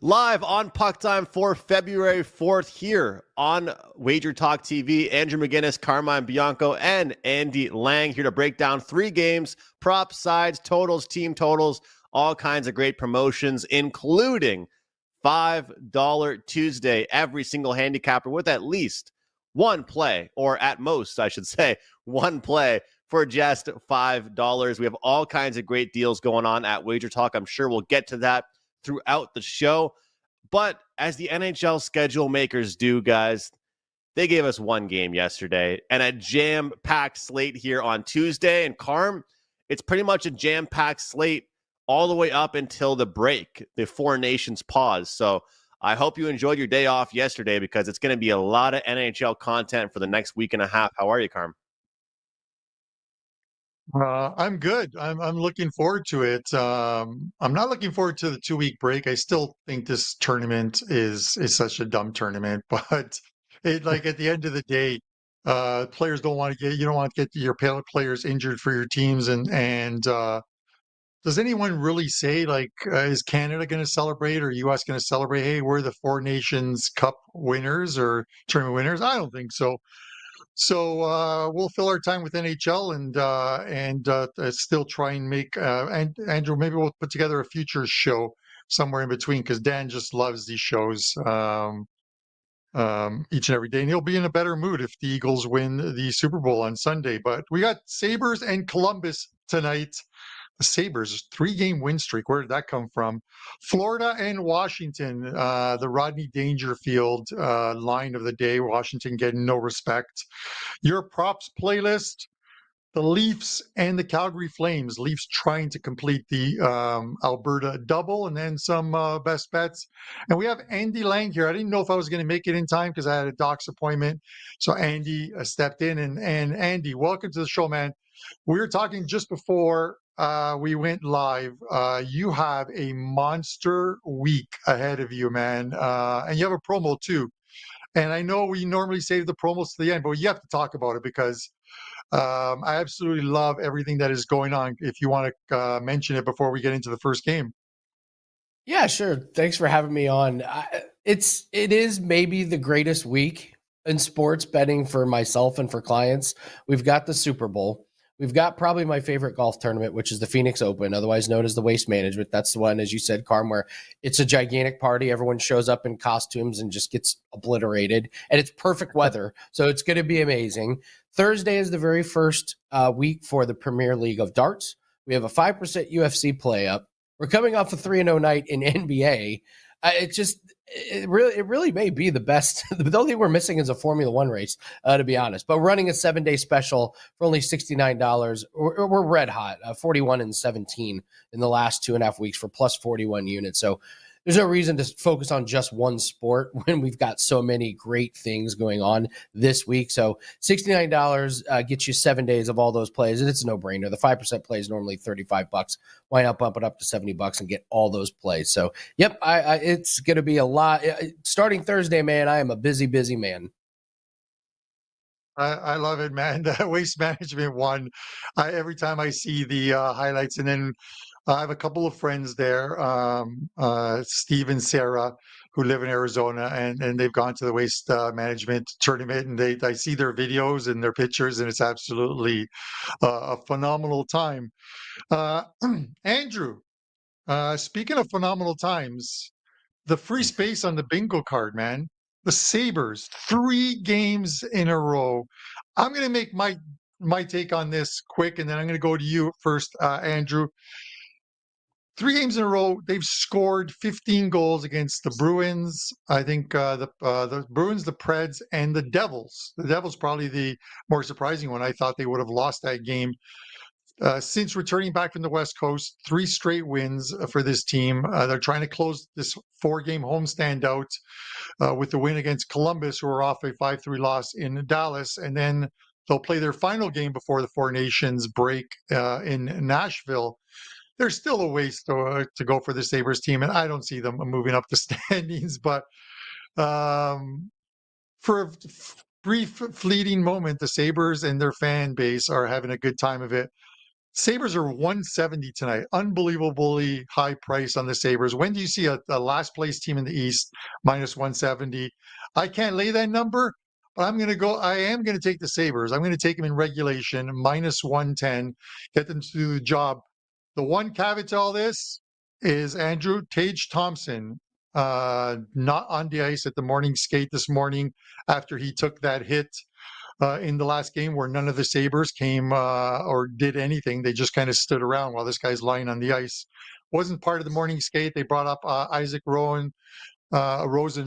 Live on PuckTime for February 4th here on WagerTalk TV. Andrew McGinnis, Carmine Bianco, and Andy Lang here to break down 3 games, props, sides, totals, team totals, all kinds of great promotions, including $5 Tuesday. Every single handicapper with at least one play, or at most, I should say, one play for just $5. We have all kinds of great deals going on at WagerTalk. I'm sure we'll get to that throughout the show. But as the NHL schedule makers do, guys, they gave us one game yesterday and a jam-packed slate here on Tuesday. And Carm, it's pretty much a jam-packed slate all the way up until the break, the Four Nations pause. So I hope you enjoyed your day off yesterday because it's going to be a lot of NHL content for the next week and a half. How are you, Carm? I'm good. I'm looking forward to it. I'm not looking forward to the 2 week break. I still think this tournament is such a dumb tournament, but it like at the end of the day, players don't want to get you don't want to get your players injured for your teams and does anyone really say like is Canada going to celebrate or US going to celebrate? Hey, we're the Four Nations Cup winners or tournament winners. I don't think so. So we'll fill our time with NHL and still try and make and Andrew, maybe we'll put together a future show somewhere in between because Dan just loves these shows each and every day, and he'll be in a better mood if the Eagles win the Super Bowl on Sunday. But we got Sabres and Columbus tonight. The Sabres 3-game win streak. Where did that come from? Florida and Washington. The Rodney Dangerfield line of the day. Washington getting no respect. Your props playlist. The Leafs and the Calgary Flames. Leafs trying to complete the Alberta double and then some best bets. And we have Andy Lang here. I didn't know if I was going to make it in time because I had a doc's appointment. So Andy stepped in. And Andy, welcome to the show, man. We were talking just before we went live. You have a monster week ahead of you, man. And you have a promo too. And I know we normally save the promos to the end, but you have to talk about it because I absolutely love everything that is going on. If you want to mention it before we get into the first game. Yeah, sure. Thanks for having me on. It is maybe the greatest week in sports betting for myself and for clients. We've got the Super Bowl. We've got probably my favorite golf tournament, which is the Phoenix Open, otherwise known as the Waste Management. That's the one, as you said, Carm, where it's a gigantic party. Everyone shows up in costumes and just gets obliterated. And it's perfect weather, so it's going to be amazing. Thursday is the very first week for the Premier League of Darts. We have a 5% UFC play up. We're coming off a 3-0 night in NBA. It really may be the best. The only thing we're missing is a Formula One race, to be honest. But running a 7-day special for only $69, we're red hot, 41 and 17 in the last 2.5 weeks for plus 41 units. So there's no reason to focus on just one sport when we've got so many great things going on this week. So $69 gets you 7 days of all those plays, and it's a no-brainer. The 5% play is normally $35. Why not bump it up to $70 and get all those plays? So, yep, it's going to be a lot. Starting Thursday, man, I am a busy, busy man. I love it, man. The Waste Management one. Every time I see the highlights, and then I have a couple of friends there, Steve and Sarah, who live in Arizona, and they've gone to the Waste Management tournament, and I see their videos and their pictures, and it's absolutely a phenomenal time. Uh, Andrew, speaking of phenomenal times, the free space on the bingo card, man. The Sabres, 3 games in a row. I'm going to make my take on this quick, and then I'm going to go to you first, Andrew. 3 games in a row, they've scored 15 goals against the Bruins. I think the Bruins, the Preds, and the Devils. The Devils probably the more surprising one. I thought they would have lost that game. Since returning back from the West Coast, 3 straight wins for this team. They're trying to close this 4-game homestand out with the win against Columbus, who are off a 5-3 loss in Dallas. And then they'll play their final game before the Four Nations break in Nashville. There's still a ways to go for the Sabres team, and I don't see them moving up the standings. But for a brief, fleeting moment, the Sabres and their fan base are having a good time of it. Sabres are 170 tonight. Unbelievably high price on the Sabres. When do you see a last place team in the East minus 170? I can't lay that number, but I am going to take the Sabres. I'm going to take them in regulation, minus 110, get them to do the job. The one caveat to all this is Andrew Tage Thompson, not on the ice at the morning skate this morning after he took that hit in the last game where none of the Sabres came or did anything. They just kind of stood around while this guy's lying on the ice. Wasn't part of the morning skate. They brought up Isaac Rosen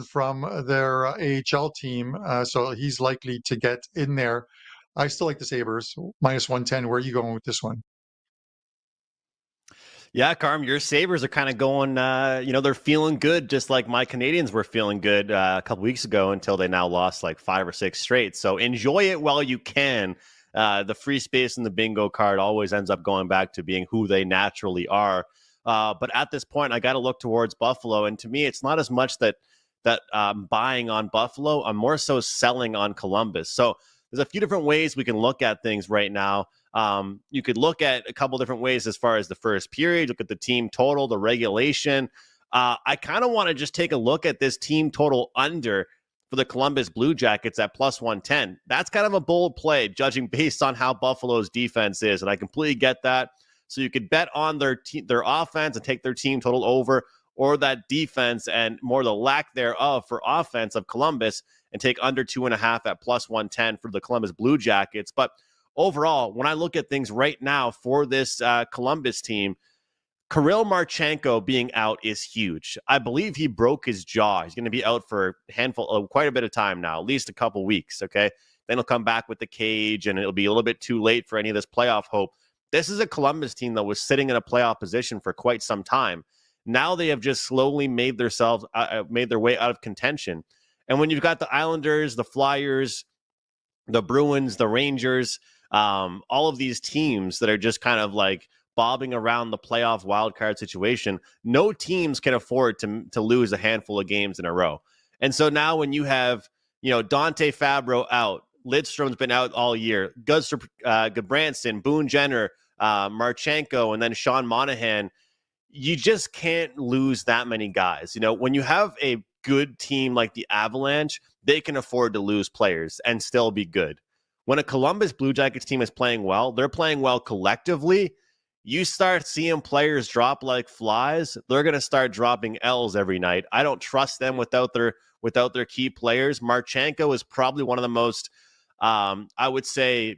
from their AHL team, so he's likely to get in there. I still like the Sabres, minus 110. Where are you going with this one? Yeah, Carm, your Sabres are kind of going, they're feeling good, just like my Canadians were feeling good a couple weeks ago until they now lost like 5 or 6 straight. So enjoy it while you can. The free space in the bingo card always ends up going back to being who they naturally are. But at this point, I got to look towards Buffalo. And to me, it's not as much that I'm buying on Buffalo. I'm more so selling on Columbus. So there's a few different ways we can look at things right now. You could look at a couple different ways as far as the first period, look at the team total, the regulation. I kind of want to just take a look at this team total under for the Columbus Blue Jackets at plus 110. That's kind of a bold play, judging based on how Buffalo's defense is, and I completely get that. So you could bet on their offense and take their team total over, or that defense and more the lack thereof for offense of Columbus and take under 2.5 at plus 110 for the Columbus Blue Jackets. But overall, when I look at things right now for this Columbus team, Kirill Marchenko being out is huge. I believe he broke his jaw. He's going to be out for quite a bit of time now, at least a couple weeks, okay? Then he'll come back with the cage, and it'll be a little bit too late for any of this playoff hope. This is a Columbus team that was sitting in a playoff position for quite some time. Now they have just slowly made their way out of contention. And when you've got the Islanders, the Flyers, the Bruins, the Rangers, all of these teams that are just kind of like bobbing around the playoff wildcard situation, no teams can afford to lose a handful of games in a row. And so now when you have, Dante Fabro out, Lidstrom's been out all year, Goodbranson, Boone Jenner, Marchenko, and then Sean Monahan, you just can't lose that many guys. When you have a good team like the Avalanche, they can afford to lose players and still be good. When a Columbus Blue Jackets team is playing well, they're playing well collectively. You start seeing players drop like flies, they're going to start dropping L's every night. I don't trust them without their key players. Marchenko is probably one of the most, I would say,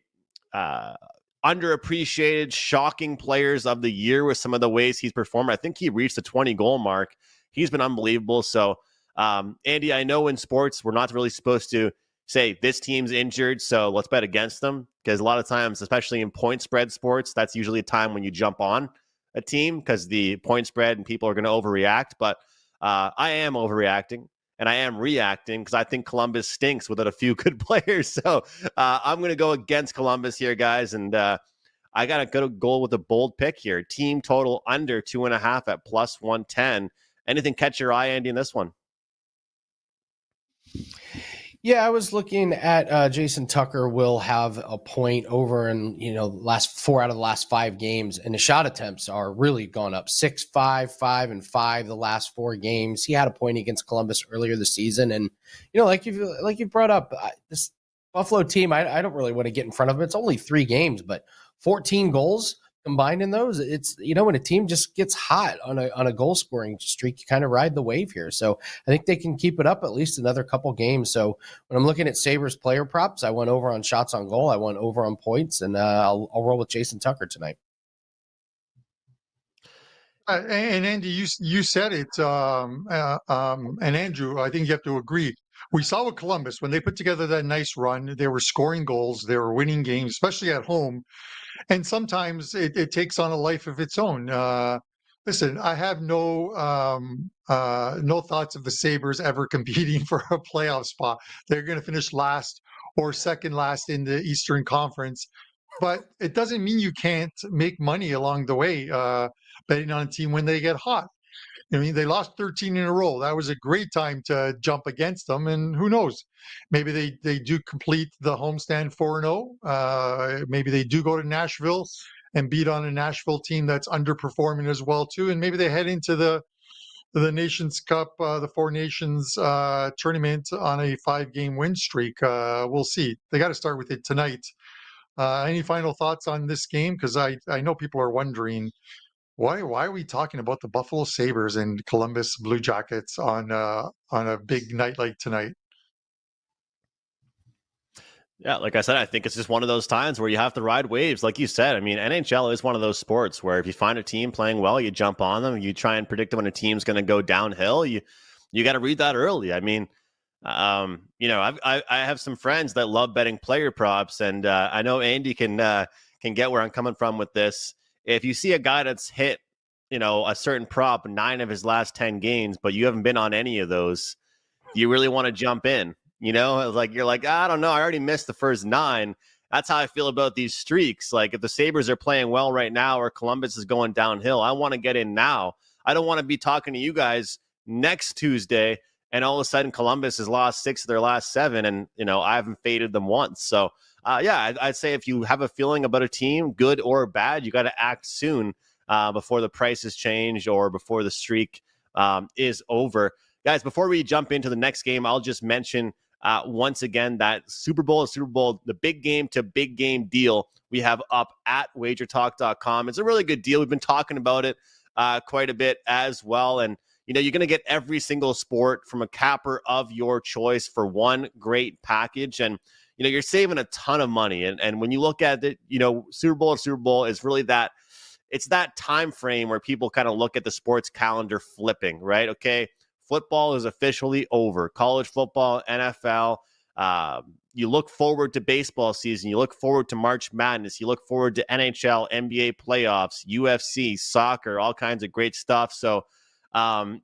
underappreciated, shocking players of the year with some of the ways he's performed. I think he reached the 20-goal mark. He's been unbelievable. So, Andy, I know in sports we're not really supposed to say this team's injured, so let's bet against them, because a lot of times, especially in point spread sports, that's usually a time when you jump on a team because the point spread and people are going to overreact. But I am overreacting, and I am reacting because I think Columbus stinks without a few good players. So I'm going to go against Columbus here, guys, and I got to go with a bold pick here. Team total under 2.5 at plus 110. Anything catch your eye, Andy, in this one? Yeah, I was looking at Jason Tucker will have a point over in, last 4 out of the last 5 games, and the shot attempts are really gone up 6, 5, 5, and 5 the last 4 games. He had a point against Columbus earlier this season, and like you brought up, this Buffalo team, I don't really want to get in front of them. It's only 3 games, but 14 goals combined in those. It's when a team just gets hot on a goal scoring streak, you kind of ride the wave here. So I think they can keep it up at least another couple games. So when I'm looking at Sabres player props, I went over on shots on goal, I went over on points, and I'll roll with Jason Tucker tonight. And Andy, you said it, and Andrew, I think you have to agree. We saw with Columbus when they put together that nice run, they were scoring goals, they were winning games, especially at home. And sometimes it takes on a life of its own. Listen, I have no thoughts of the Sabres ever competing for a playoff spot. They're going to finish last or second last in the Eastern Conference. But it doesn't mean you can't make money along the way betting on a team when they get hot. They lost 13 in a row. That was a great time to jump against them. And who knows? Maybe they do complete the homestand 4-0. Maybe they do go to Nashville and beat on a Nashville team that's underperforming as well too. And maybe they head into the Nations Cup, the Four Nations tournament on a 5-game win streak. We'll see. They got to start with it tonight. Any final thoughts on this game? Because I know people are wondering why are we talking about the Buffalo Sabres and Columbus Blue Jackets on a big night like tonight? Yeah, like I said, I think it's just one of those times where you have to ride waves. Like you said, I mean, NHL is one of those sports where if you find a team playing well, you jump on them. You try and predict when a team's going to go downhill. You got to read that early. I mean, I have some friends that love betting player props, and I know Andy can get where I'm coming from with this. If you see a guy that's hit, a certain prop 9 of his last 10 games, but you haven't been on any of those, you really want to jump in. Like you're like, I don't know, I already missed the first 9. That's how I feel about these streaks. Like if the Sabres are playing well right now or Columbus is going downhill, I want to get in now. I don't want to be talking to you guys next Tuesday and all of a sudden Columbus has lost 6 of their last 7 and, I haven't faded them once. So, I'd say if you have a feeling about a team, good or bad, you got to act soon before the prices change or before the streak is over. Guys, before we jump into the next game, I'll just mention once again that Super Bowl, the big game to big game deal we have up at WagerTalk.com. It's a really good deal. We've been talking about it quite a bit as well. And, you're going to get every single sport from a capper of your choice for one great package. And, you're saving a ton of money. And when you look at it, Super Bowl is really it's that time frame where people kind of look at the sports calendar flipping, right? Okay. Football is officially over. College football, NFL. You look forward to baseball season. You look forward to March Madness. You look forward to NHL, NBA playoffs, UFC, soccer, all kinds of great stuff. So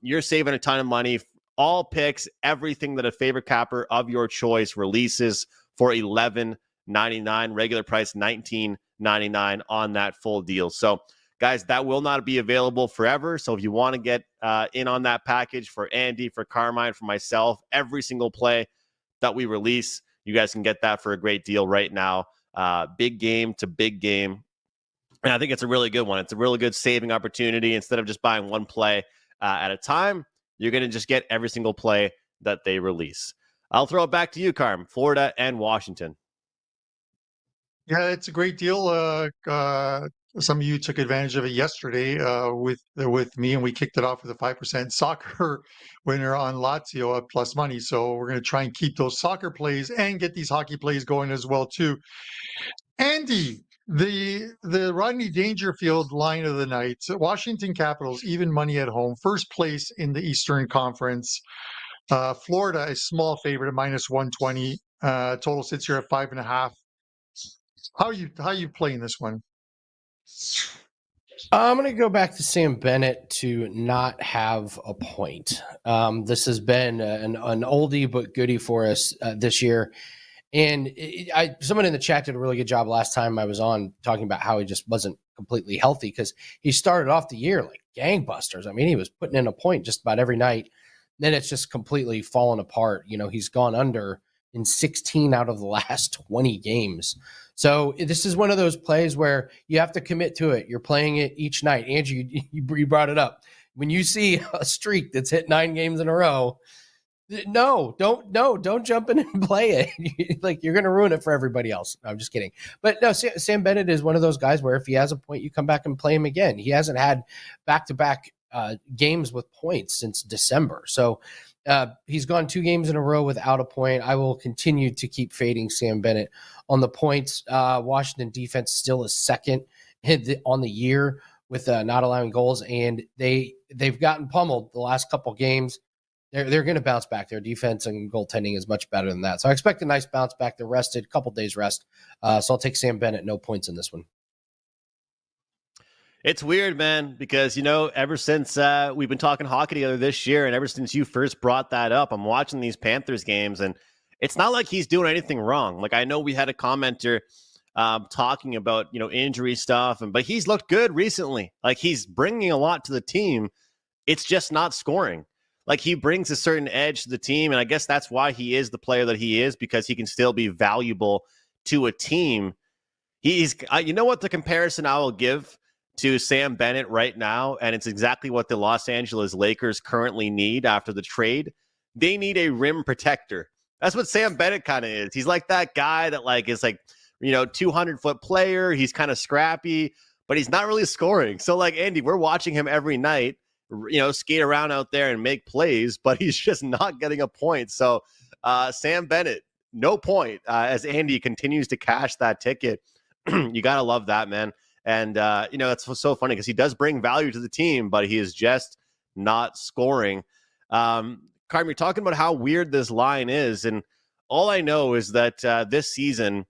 you're saving a ton of money. All picks, everything that a favorite capper of your choice releases for $11.99. Regular price $19.99 on that full deal. So guys, that will not be available forever. So if you want to get in on that package for Andy, for Carmine, for myself, every single play that we release, you guys can get that for a great deal right now. Big game to big game. And I think it's a really good one. It's a really good saving opportunity. Instead of just buying one play at a time, you're going to just get every single play that they release. I'll throw it back to you, Carm, Florida and Washington. Yeah, it's a great deal. Some of you took advantage of it yesterday with me, and we kicked it off with a 5% soccer winner on Lazio at plus money. So we're going to try and keep those soccer plays and get these hockey plays going as well too. Andy, the Rodney Dangerfield line of the night: Washington Capitals even money at home, first place in the Eastern Conference. Florida a small favorite at minus 120. Total sits here at 5.5. How are you playing this one? I'm going to go back to Sam Bennett to not have a point. This has been an oldie but goodie for us this year. And someone in the chat did a really good job last time I was on talking about how he just wasn't completely healthy because he started off the year like gangbusters. I mean, he was putting in a point just about every night. Then it's just completely fallen apart. He's gone under in 16 out of the last 20 games. So this is one of those plays where you have to commit to it. You're playing it each night. Andrew, you brought it up. When you see a streak that's hit 9 games in a row, don't jump in and play it. Like you're going to ruin it for everybody else. No, I'm just kidding. But no, Sam Bennett is one of those guys where if he has a point, you come back and play him again. He hasn't had back-to-back games with points since December. So he's gone 2 games in a row without a point. I will continue to keep fading Sam Bennett on the points. Washington defense still is second on the year with not allowing goals, and they've gotten pummeled the last couple games. They're going to bounce back. Their defense and goaltending is much better than that. So I expect a nice bounce back. They're rested, a couple days rest. So I'll take Sam Bennett, no points in this one. It's weird, man, because, ever since we've been talking hockey together this year and ever since you first brought that up, I'm watching these Panthers games and it's not like he's doing anything wrong. Like I know we had a commenter talking about, injury stuff, but he's looked good recently. Like he's bringing a lot to the team. It's just not scoring. Like he brings a certain edge to the team. And I guess that's why he is the player that he is, because he can still be valuable to a team. He's, you know what the comparison I will give to Sam Bennett right now, and it's exactly what the Los Angeles Lakers currently need after the trade. They need a rim protector. That's what Sam Bennett kind of is. He's like that guy that like is like, 200-foot player. He's kind of scrappy, but he's not really scoring. So like Andy, we're watching him every night, skate around out there and make plays, but he's just not getting a point. So Sam Bennett, no point as Andy continues to cash that ticket. You got to love that, man. And, it's so funny because he does bring value to the team, but he is just not scoring. Carm, you're talking about how weird this line is. And all I know is that this season,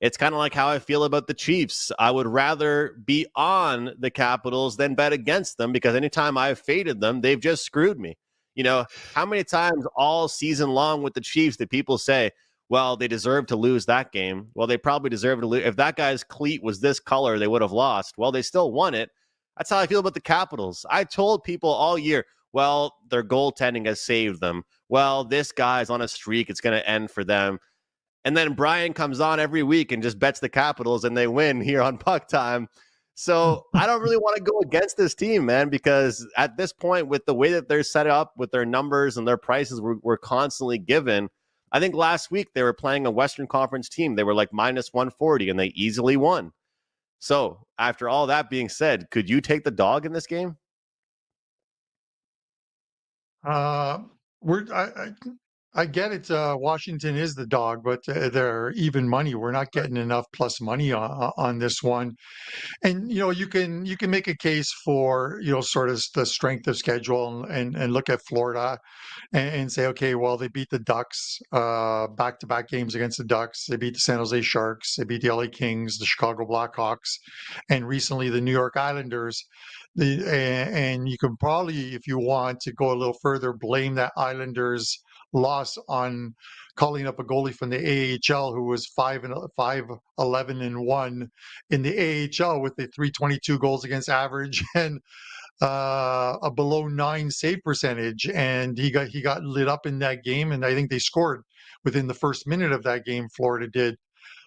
it's kind of like how I feel about the Chiefs. I would rather be on the Capitals than bet against them because anytime I've faded them, they've just screwed me. How many times all season long with the Chiefs did people say, well, they deserve to lose that game? Well, they probably deserve to lose. If that guy's cleat was this color, they would have lost. Well, they still won it. That's how I feel about the Capitals. I told people all year, well, their goaltending has saved them. Well, this guy's on a streak. It's going to end for them. And then Brian comes on every week and just bets the Capitals and they win here on PuckTime. So I don't really want to go against this team, man, because at this point, with the way that they're set up, with their numbers and their prices we're constantly given, I think last week they were playing a Western Conference team. They were like minus 140 and they easily won. So after all that being said, could you take the dog in this game? I get it. Washington is the dog, but they're even money. We're not getting enough plus money on this one. And you can make a case for sort of the strength of schedule and look at Florida and say, okay, well, they beat the Ducks back-to-back games against the Ducks. They beat the San Jose Sharks. They beat the LA Kings, the Chicago Blackhawks, and recently the New York Islanders. And you can probably, if you want to go a little further, blame that Islanders loss on calling up a goalie from the AHL who was 5-11-1 in the AHL with the 322 goals against average and a below 9 save percentage, and he got lit up in that game, and I think they scored within the first minute of that game. Florida did.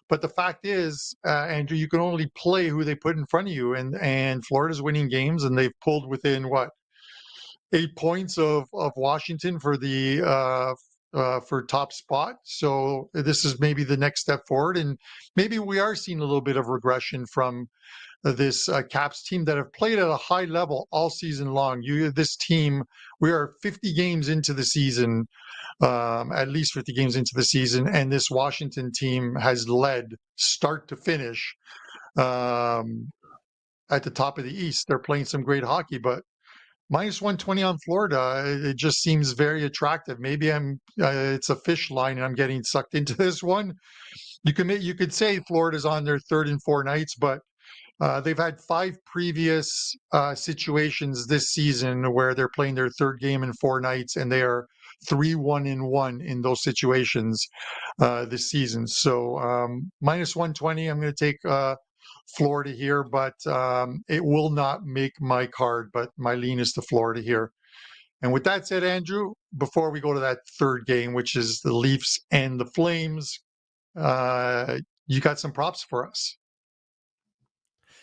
But the fact is, Andrew, you can only play who they put in front of you, and Florida's winning games, and they've pulled within 8 points of Washington for the for top spot. So this is maybe the next step forward, and maybe we are seeing a little bit of regression from this Caps team that have played at a high level all season long. This team, we are 50 games into the season. At least 50 games into the season, and this Washington team has led start to finish at the top of the East. They're playing some great hockey, but minus 120 on Florida, it just seems very attractive. Maybe it's a fish line and I'm getting sucked into this one. You could say Florida's on their third and four nights, but they've had 5 previous situations this season where they're playing their third game in 4 nights, and they are 3-1-1 in those situations this season. So minus 120, I'm going to take Florida here, but it will not make my card, but my lean is to Florida here. And with that said, Andrew, before we go to that third game, which is the Leafs and the Flames, you got some props for us.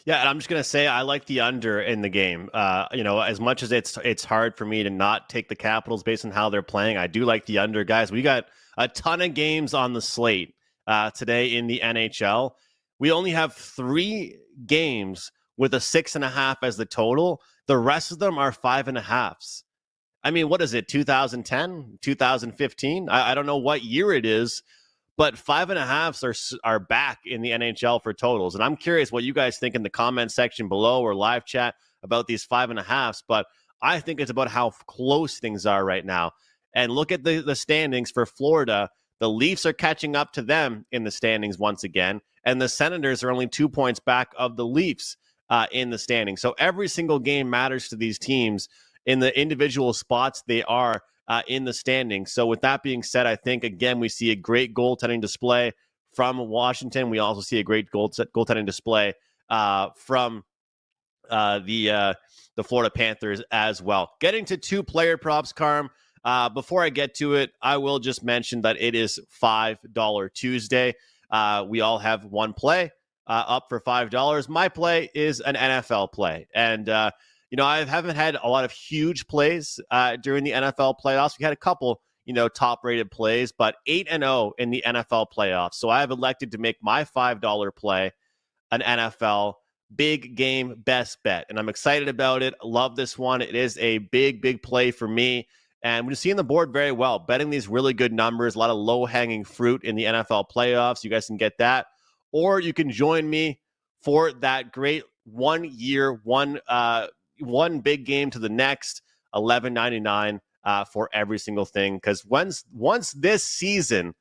Yeah, and I'm just gonna say I like the under in the game. As much as it's hard for me to not take the Capitals based on how they're playing, I do like the under, guys. We got a ton of games on the slate today in the NHL. We only have 3 games with a 6.5 as the total. The rest of them are 5.5s. I mean, what is it? 2010, 2015? I don't know what year it is. But 5.5s are back in the NHL for totals. And I'm curious what you guys think in the comment section below or live chat about these 5.5s. But I think it's about how close things are right now. And look at the standings for Florida. The Leafs are catching up to them in the standings once again. And the Senators are only 2 points back of the Leafs in the standings. So every single game matters to these teams in the individual spots they are in the standings. So with that being said, I think, again, we see a great goaltending display from Washington. We also see a great goaltending display from the Florida Panthers as well. Getting to 2 player props, Carm. Before I get to it, I will just mention that it is $5 Tuesday. We all have one play. up for $5. My play is an NFL play. And, I haven't had a lot of huge plays during the NFL playoffs. We had a couple, top-rated plays, but 8-0 in the NFL playoffs. So I have elected to make my $5 play an NFL big game best bet. And I'm excited about it. Love this one. It is a big, big play for me. And we're seeing the board very well, betting these really good numbers, a lot of low-hanging fruit in the NFL playoffs. You guys can get that. Or you can join me for that great 1 year, one big game to the next, $11.99 for every single thing. Because once this season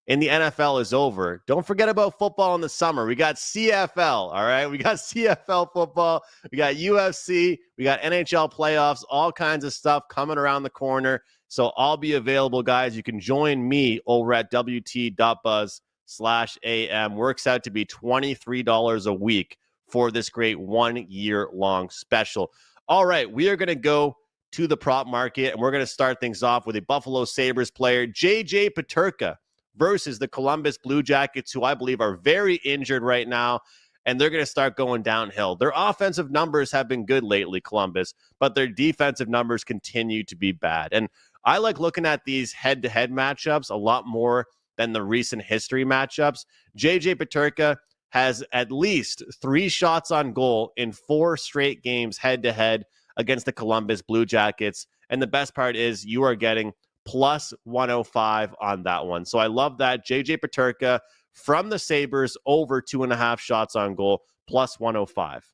in the NFL is over, don't forget about football in the summer. We got CFL, all right? We got CFL football. We got UFC. We got NHL playoffs, all kinds of stuff coming around the corner. So I'll be available, guys. You can join me over at WT.buzz/AM. Works out to be $23 a week for this great 1 year long special. All right, we are going to go to the prop market, and we're going to start things off with a Buffalo Sabres player, J.J. Peterka, versus the Columbus Blue Jackets, who I believe are very injured right now, and they're going to start going downhill. Their offensive numbers have been good lately, Columbus, but their defensive numbers continue to be bad. And I like looking at these head-to-head matchups a lot more than the recent history matchups. J.J. Peterka has at least 3 shots on goal in 4 straight games head-to-head against the Columbus Blue Jackets. And the best part is you are getting plus 105 on that one. So I love that. J.J. Peterka from the Sabres over 2.5 shots on goal, plus 105.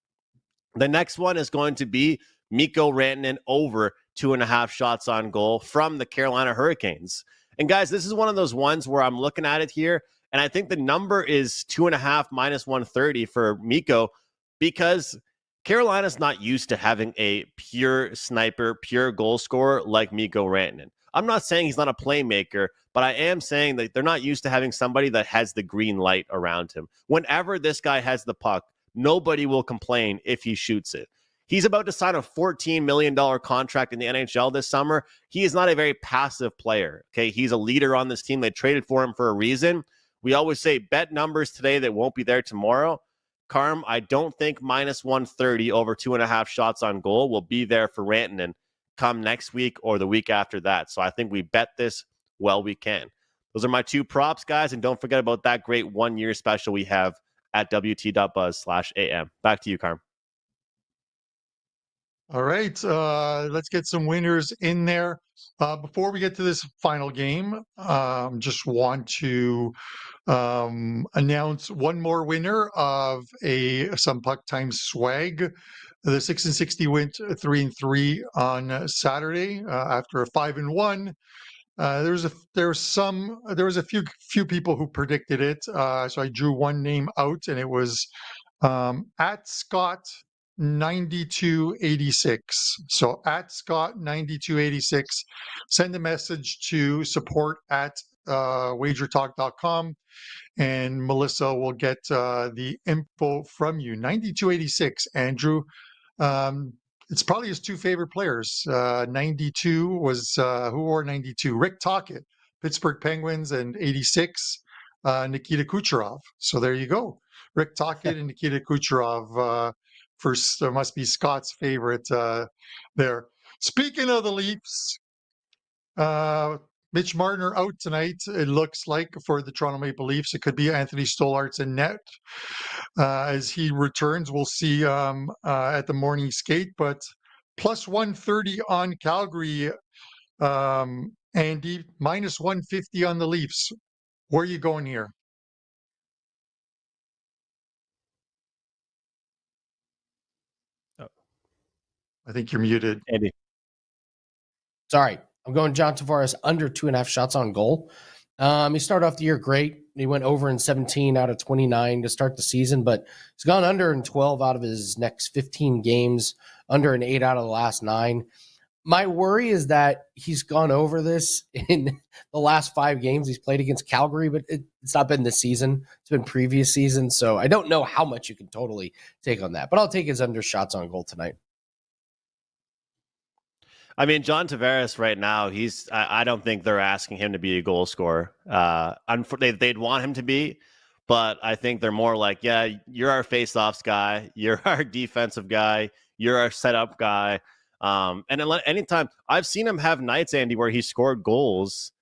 The next one is going to be Mikko Rantanen over 2.5 shots on goal from the Carolina Hurricanes. And guys, this is one of those ones where I'm looking at it here, and I think the number is 2.5 minus 130 for Mikko, because Carolina's not used to having a pure sniper, pure goal scorer like Mikko Rantanen. I'm not saying he's not a playmaker, but I am saying that they're not used to having somebody that has the green light around him. Whenever this guy has the puck, nobody will complain if he shoots it. He's about to sign a $14 million contract in the NHL this summer. He is not a very passive player. Okay, he's a leader on this team. They traded for him for a reason. We always say bet numbers today that won't be there tomorrow. Carm, I don't think minus 130 over 2.5 shots on goal will be there for Rantanen come next week or the week after that. So I think we bet this well we can. Those are my 2 props, guys. And don't forget about that great 1 year special we have at WT.buzz/AM. Back to you, Carm. All right, let's get some winners in there. Before we get to this final game, just want to announce one more winner of some PuckTime swag. The 6 and 60 went 3 and 3 on Saturday after a 5 and 1. There was a few people who predicted it. So I drew one name out, and it was at Scott 9286. So at Scott 9286, send a message to support at WagerTalk.com, and Melissa will get the info from you. 9286, Andrew. It's probably his 2 favorite players. 92 was who wore 92? Rick Tocchet, Pittsburgh Penguins, and 86, Nikita Kucherov. So there you go. Rick Tocchet and Nikita Kucherov first must be Scott's favorite there. Speaking of the Leafs, Mitch Marner out tonight, it looks like, for the Toronto Maple Leafs. It could be Anthony Stollart's in net as he returns. We'll see at the morning skate, but plus 130 on Calgary, Andy, minus 150 on the Leafs. Where are you going here? Oh. I think you're muted. Andy. Sorry. I'm going John Tavares under 2.5 shots on goal. He started off the year great. He went over in 17 out of 29 to start the season, but he's gone under in 12 out of his next 15 games, under in 8 out of the last 9. My worry is that he's gone over this in the last 5 games he's played against Calgary, but it's not been this season. It's been previous season, so I don't know how much you can totally take on that, but I'll take his under shots on goal tonight. I mean, John Tavares right now, I don't think they're asking him to be a goal scorer. They'd want him to be, But I think they're more like, yeah, you're our face-offs guy, you're our defensive guy, you're our setup guy. And anytime I've seen him have nights, Andy, where he scored goals,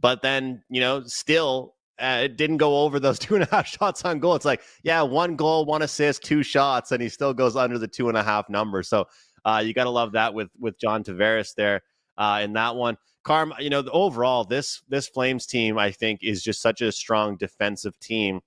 but then, still it didn't go over those 2.5 shots on goal. It's like, yeah, 1 goal, 1 assist, 2 shots, and he still goes under the 2.5 number. So you got to love that with John Tavares there in that one. Carm, overall, this Flames team, I think, is just such a strong defensive team.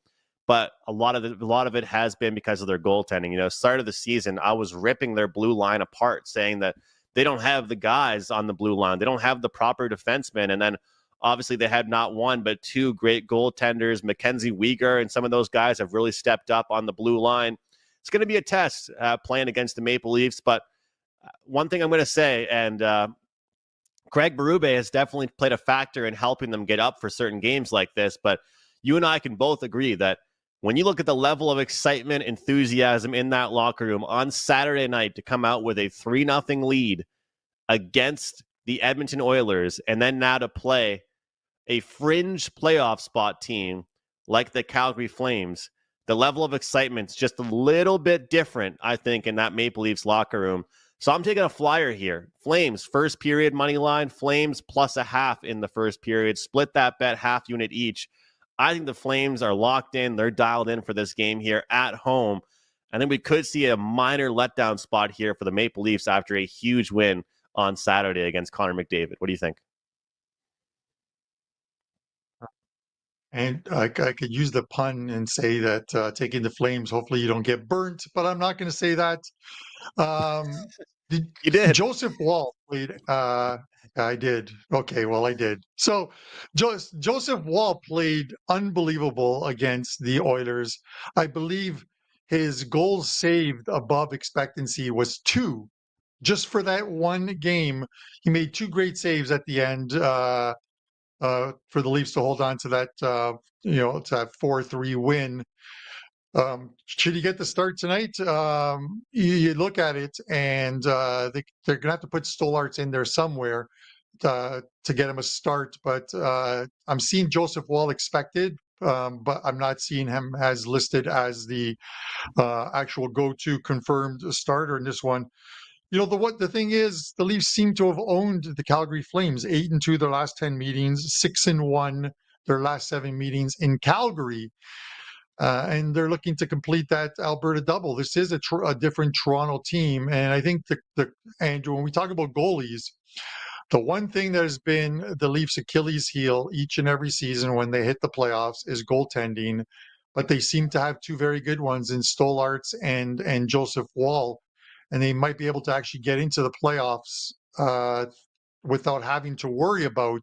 But a lot of it has been because of their goaltending. Start of the season, I was ripping their blue line apart, saying that they don't have the guys on the blue line. They don't have the proper defensemen. And then obviously they had not one, but 2 great goaltenders. Mackenzie Weegar and some of those guys have really stepped up on the blue line. It's going to be a test playing against the Maple Leafs. But one thing I'm going to say, and Craig Berube has definitely played a factor in helping them get up for certain games like this. But you and I can both agree that when you look at the level of excitement, enthusiasm in that locker room on Saturday night to come out with a 3-0 lead against the Edmonton Oilers, and then now to play a fringe playoff spot team like the Calgary Flames, the level of excitement is just a little bit different, I think, in that Maple Leafs locker room. So I'm taking a flyer here. Flames, first period money line, Flames plus a half in the first period. Split that bet, half unit each. I think the Flames are locked in. They're dialed in for this game here at home. I think we could see a minor letdown spot here for the Maple Leafs after a huge win on Saturday against Connor McDavid. What do you think? And I could use the pun and say that taking the Flames, hopefully you don't get burnt, but I'm not going to say that. You did. Joseph Wall played. I did. Okay, well, I did. So Joseph Wall played unbelievable against the Oilers. I believe his goals saved above expectancy was 2. Just for that one game, he made 2 great saves at the end for the Leafs to hold on to that, to that 4-3 win. Should he get the start tonight? You look at it, and they're going to have to put Stolarz in there somewhere to get him a start. But I'm seeing Joseph Wall expected, but I'm not seeing him as listed as the actual go-to confirmed starter in this one. The thing is, the Leafs seem to have owned the Calgary Flames 8-2 their last 10 meetings, 6-1 their last 7 meetings in Calgary. And they're looking to complete that Alberta double. This is a different Toronto team. And I think Andrew, when we talk about goalies, the one thing that has been the Leafs' Achilles heel each and every season when they hit the playoffs is goaltending. But they seem to have 2 very good ones in Stolarz and Joseph Wall. And they might be able to actually get into the playoffs without having to worry about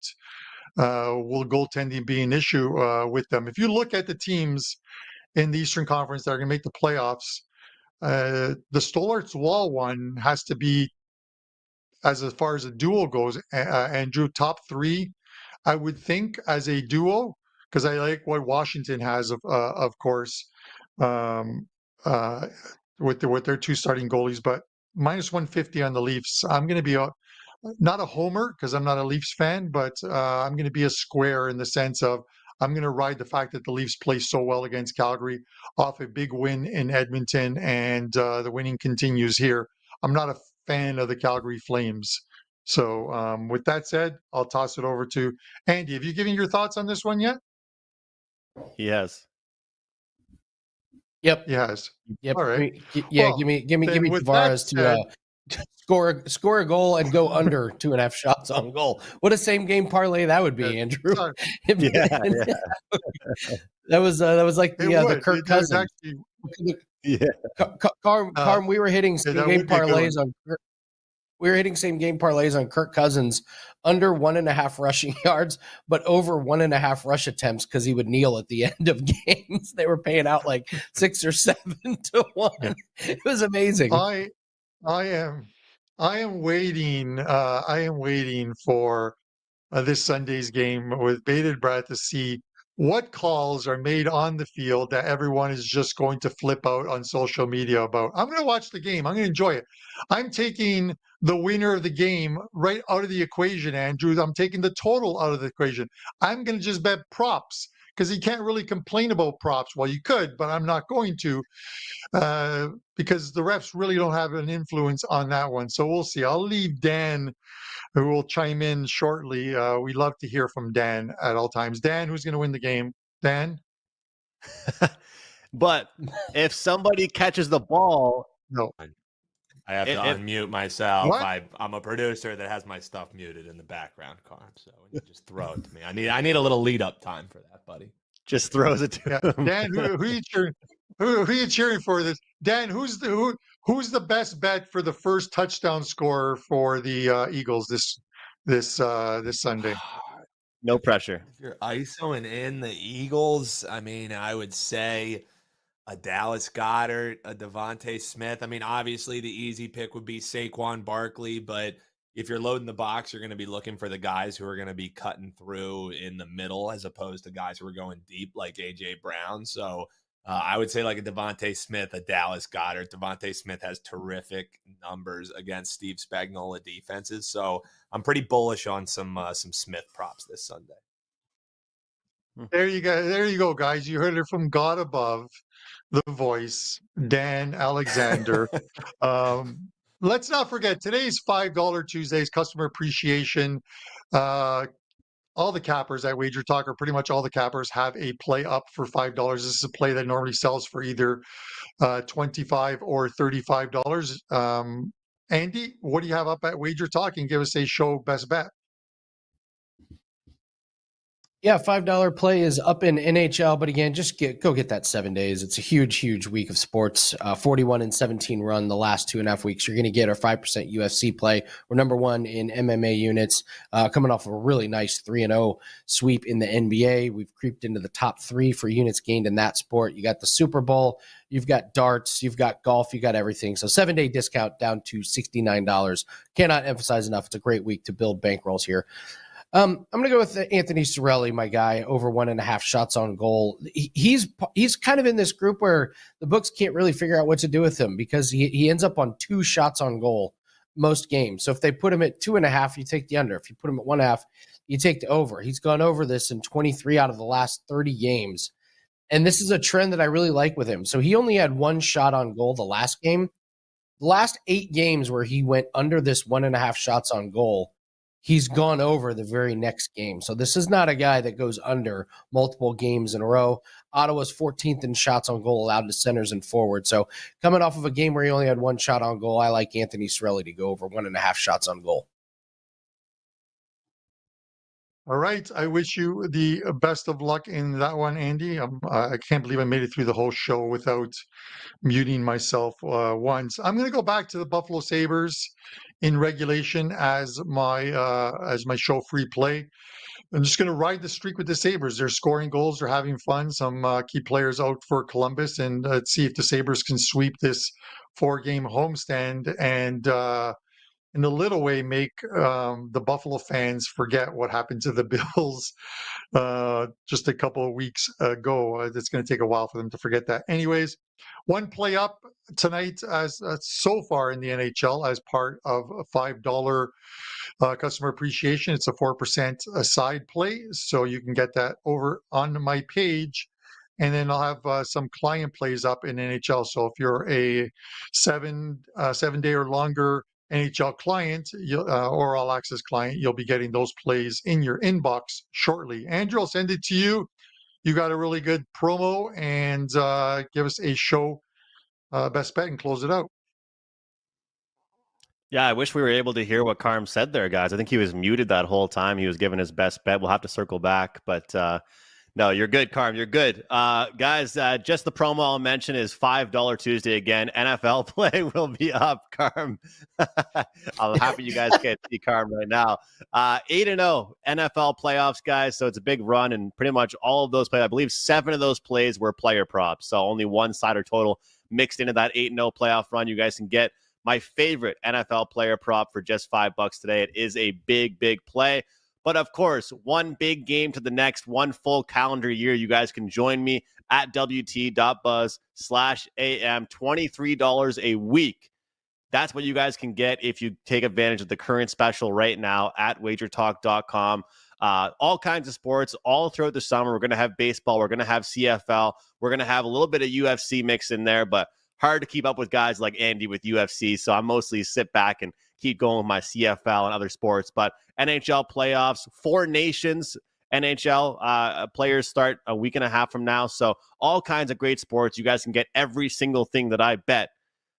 will goaltending be an issue with them. If you look at the teams in the Eastern Conference that are going to make the playoffs, the Stolarz Wall one has to be, as far as a duo goes, Andrew, top 3, I would think, as a duo, because I like what Washington has, of course, with their 2 starting goalies, but minus 150 on the Leafs. I'm going to be not a homer because I'm not a Leafs fan, but I'm going to be a square in the sense of I'm going to ride the fact that the Leafs play so well against Calgary off a big win in Edmonton, and the winning continues here. I'm not a fan of the Calgary Flames. So with that said, I'll toss it over to Andy. Have you given your thoughts on this one yet? Yes. Yep. Yes. Yep. All right. Well, give me Tavares to score a goal and go under 2.5 shots on goal. What a same game parlay that would be, Andrew. Yeah. That was like the Kirk Cousins. Carm, we were hitting same game parlays on. We were hitting same game parlays on Kirk Cousins under 1.5 rushing yards, but over 1.5 rush attempts because he would kneel at the end of games. They were paying out like 6 or 7 to 1. It was amazing. I am waiting. I am waiting for this Sunday's game with bated breath to see what calls are made on the field that everyone is just going to flip out on social media about. I'm going to watch the game. I'm going to enjoy it. I'm taking the winner of the game right out of the equation, Andrew. I'm taking the total out of the equation. I'm going to just bet props because you can't really complain about props. Well, you could, but I'm not going to because the refs really don't have an influence on that one. So we'll see. I'll leave Dan, who will chime in shortly. We love to hear from Dan at all times. Dan, who's going to win the game? Dan? But if somebody catches the ball, No. I have to If- unmute myself. What? I'm a producer that has my stuff muted in the background, Carm. So you just throw it to me. I need a little lead up time for that, buddy. just throws it to him. Dan, who you cheering? Who you cheering for this? Dan, who's the best bet for the first touchdown scorer for the Eagles this Sunday? No pressure. If you're ISOing in the Eagles, I mean, I would say a Dallas Goedert, a Devontae Smith. I mean, obviously the easy pick would be Saquon Barkley, but if you're loading the box, you're going to be looking for the guys who are going to be cutting through in the middle as opposed to guys who are going deep like A.J. Brown. So I would say like a Devontae Smith, a Dallas Goedert. Devontae Smith has terrific numbers against Steve Spagnuolo defenses. So I'm pretty bullish on some Smith props this Sunday. There you go. There you go, guys. You heard it from God above, the voice, Dan Alexander. Let's not forget, today's $5 Tuesdays, customer appreciation. All the cappers at WagerTalk, or pretty much all the cappers, have a play up for $5. This is a play that normally sells for either $25 or $35. Andy, what do you have up at WagerTalk? And give us a show best bet. Yeah, $5 play is up in NHL, but again, just go get that 7 days. It's a huge week of sports. 41-17 run the last 2.5 weeks. You're going to get our 5% UFC play. We're number one in MMA units, coming off of a really nice 3-0 sweep in the NBA. We've creeped into the top 3 for units gained in that sport. You got the Super Bowl, you've got darts, you've got golf, you got everything. So 7-day discount down to $69. Cannot emphasize enough. It's a great week to build bankrolls here. I'm going to go with Anthony Cirelli, my guy, over 1.5 shots on goal. He's kind of in this group where the books can't really figure out what to do with him because he ends up on 2 shots on goal most games. So if they put him at 2.5, you take the under. If you put him at 1.5, you take the over. He's gone over this in 23 out of the last 30 games. And this is a trend that I really like with him. So he only had 1 shot on goal the last game. The last 8 games where he went under this 1.5 shots on goal, he's gone over the very next game. So this is not a guy that goes under multiple games in a row. Ottawa's 14th in shots on goal allowed to centers and forward. So coming off of a game where he only had 1 shot on goal, I like Anthony Cirelli to go over 1.5 shots on goal. All right. I wish you the best of luck in that one, Andy. I can't believe I made it through the whole show without muting myself once. I'm going to go back to the Buffalo Sabres in regulation as my show free play. I'm just going to ride the streak with the Sabres. They're scoring goals. They're having fun. Some key players out for Columbus, and let's see if the Sabres can sweep this 4-game homestand and in a little way make the Buffalo fans forget what happened to the Bills just a couple of weeks ago. It's going to take a while for them to forget that. Anyways, one play up tonight as so far in the NHL as part of a $5 customer appreciation. It's a 4% side play, so you can get that over on my page. And then I'll have some client plays up in NHL. So if you're a 7-day or longer NHL client or all access client, you'll be getting those plays in your inbox shortly. Andrew, I'll send it to you. You got a really good promo, and give us a show best bet and close it out. Yeah, I wish we were able to hear what Carm said there, guys. I think he was muted that whole time. He was giving his best bet. We'll have to circle back, but no, you're good, Carm. You're good. Guys, just the promo I'll mention is $5 Tuesday again. NFL play will be up, Carm. I'm happy you guys can't see Carm right now. 8-0 NFL playoffs, guys. So it's a big run, and pretty much all of those plays, I believe 7 of those plays were player props. So only one sider total mixed into that 8-0 playoff run. You guys can get my favorite NFL player prop for just $5 today. It is a big play. But of course, one big game to the next, one full calendar year. You guys can join me at wt.buzz/am, $23 a week. That's what you guys can get if you take advantage of the current special right now at wagertalk.com. all kinds of sports all throughout the summer. We're going to have baseball. We're going to have CFL. We're going to have a little bit of UFC mix in there, but hard to keep up with guys like Andy with UFC. So I mostly sit back and keep going with my CFL and other sports. But NHL playoffs, 4 nations NHL players start a week and a half from now. So all kinds of great sports. You guys can get every single thing that I bet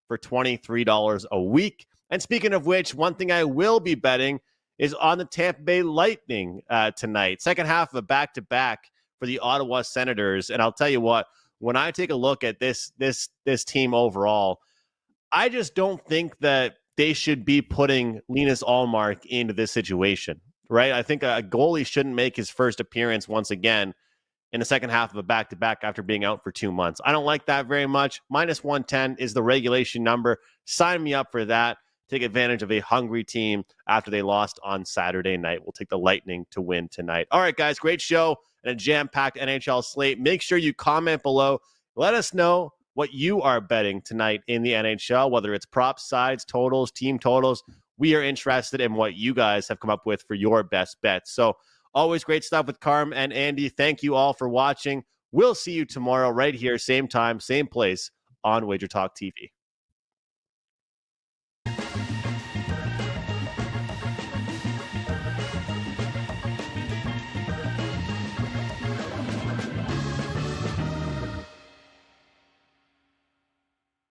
for $23 a week. And speaking of which, one thing I will be betting is on the Tampa Bay Lightning tonight. Second half of a back-to-back for the Ottawa Senators. And I'll tell you what, when I take a look at this team overall, I just don't think that they should be putting Linus Ullmark into this situation, right? I think a goalie shouldn't make his first appearance once again in the second half of a back-to-back after being out for 2 months. I don't like that very much. Minus 110 is the regulation number. Sign me up for that. Take advantage of a hungry team after they lost on Saturday night. We'll take the Lightning to win tonight. All right, guys, great show and a jam-packed NHL slate. Make sure you comment below. Let us know what you are betting tonight in the NHL, whether it's props, sides, totals, team totals. We are interested in what you guys have come up with for your best bets. So always great stuff with Carm and Andy. Thank you all for watching. We'll see you tomorrow right here, same time, same place on WagerTalk TV.